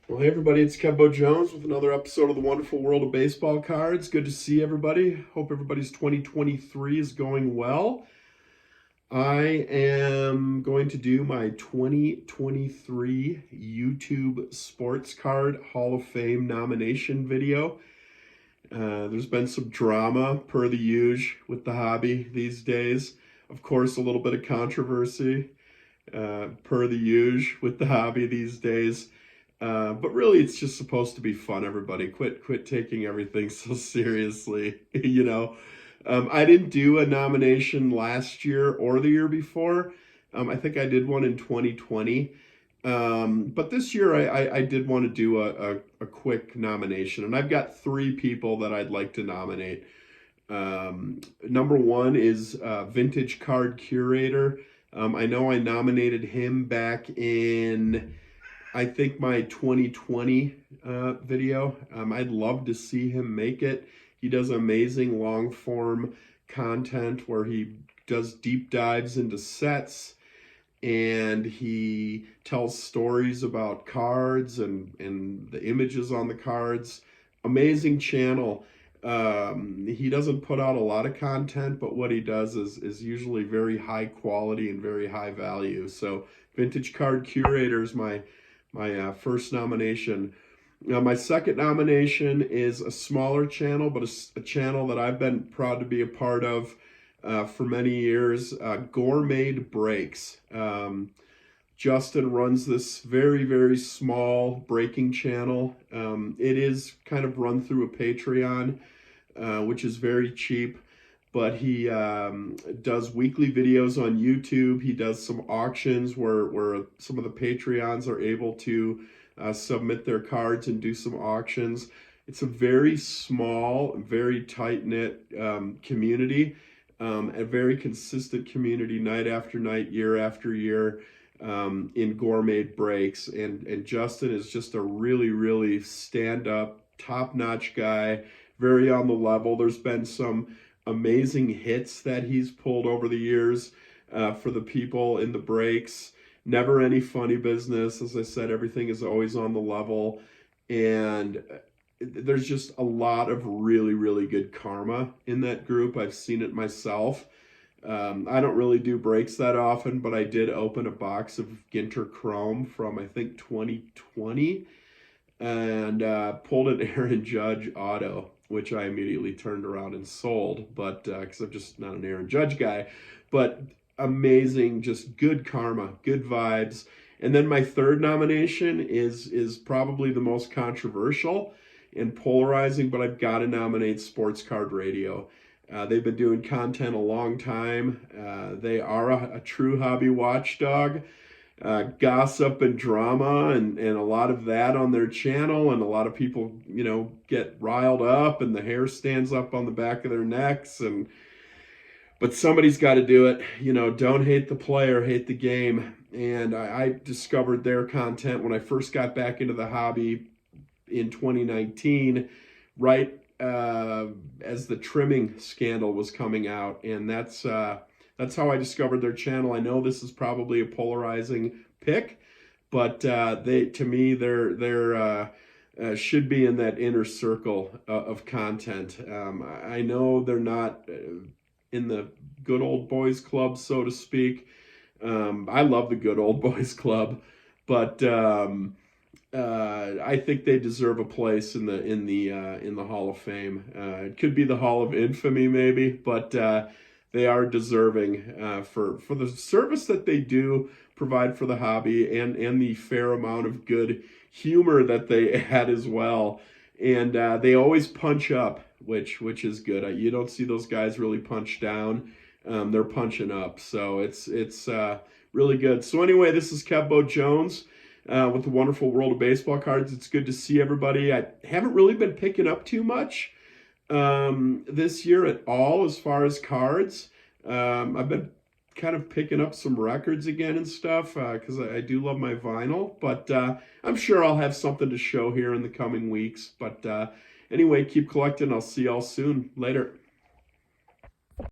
Well, hey everybody, it's Kevbo Jones with another episode of the Wonderful World of Baseball Cards. Good to see everybody. Hope everybody's 2023 is going well. I am going to do my 2023 YouTube Sports Card Hall of Fame nomination video. There's been some drama per the usual with the hobby these days. Of course, a little bit of controversy per the usual with the hobby these days. But really, it's just supposed to be fun, everybody. Quit taking everything so seriously, I didn't do a nomination last year or the year before. I think I did one in 2020. But this year, I did want to do a quick nomination. And I've got three people that I'd like to nominate. Number one is Vintage Card Curator. I know I nominated him back in, I think, my 2020 video. I'd love to see him make it. He does amazing long form content where he does deep dives into sets and he tells stories about cards and the images on the cards. Amazing channel. He doesn't put out a lot of content, but what he does is usually very high quality and very high value. So Vintage Card Curator is my first nomination. Now, my second nomination is a smaller channel, but a channel that I've been proud to be a part of for many years, Gourmet Breaks. Justin runs this very, very small breaking channel. It is kind of run through a Patreon, which is very cheap. But he does weekly videos on YouTube. He does some auctions where some of the Patreons are able to submit their cards and do some auctions. It's a very small, very tight-knit community, a very consistent community night after night, year after year in Gourmet Breaks. And Justin is just a really, really stand-up, top-notch guy, very on the level. There's been some amazing hits that he's pulled over the years for the people in the breaks. Never any funny business. As I said, everything is always on the level. And there's just a lot of really, really good karma in that group. I've seen it myself. I don't really do breaks that often, but I did open a box of Ginter Chrome from, I think, 2020 and pulled an Aaron Judge auto, which I immediately turned around and sold, but because I'm just not an Aaron Judge guy. But amazing, just good karma, good vibes. And then my third nomination is probably the most controversial and polarizing, but I've got to nominate Sports Card Radio. They've been doing content a long time. They are a true hobby watchdog. Gossip and drama and a lot of that on their channel, and a lot of people get riled up and the hair stands up on the back of their necks, but somebody's got to do it. Don't hate the player, hate the game. And I discovered their content when I first got back into the hobby in 2019, right as the trimming scandal was coming out, and that's how I discovered their channel. I know this is probably a polarizing pick, but they should be in that inner circle of content. I know they're not in the good old boys club, so to speak. I love the good old boys club, but I think they deserve a place in the Hall of Fame. It could be the Hall of Infamy, maybe, but they are deserving for the service that they do provide for the hobby, and the fair amount of good humor that they add as well. And they always punch up, which is good. You don't see those guys really punch down. They're punching up, so it's really good. So anyway, this is Kevbo Jones with the Wonderful World of Baseball Cards. It's good to see everybody. I haven't really been picking up too much this year at all as far as cards. I've been kind of picking up some records again and stuff because I do love my vinyl, but I'm sure I'll have something to show here in the coming weeks. But anyway, keep collecting. I'll see y'all soon. Later.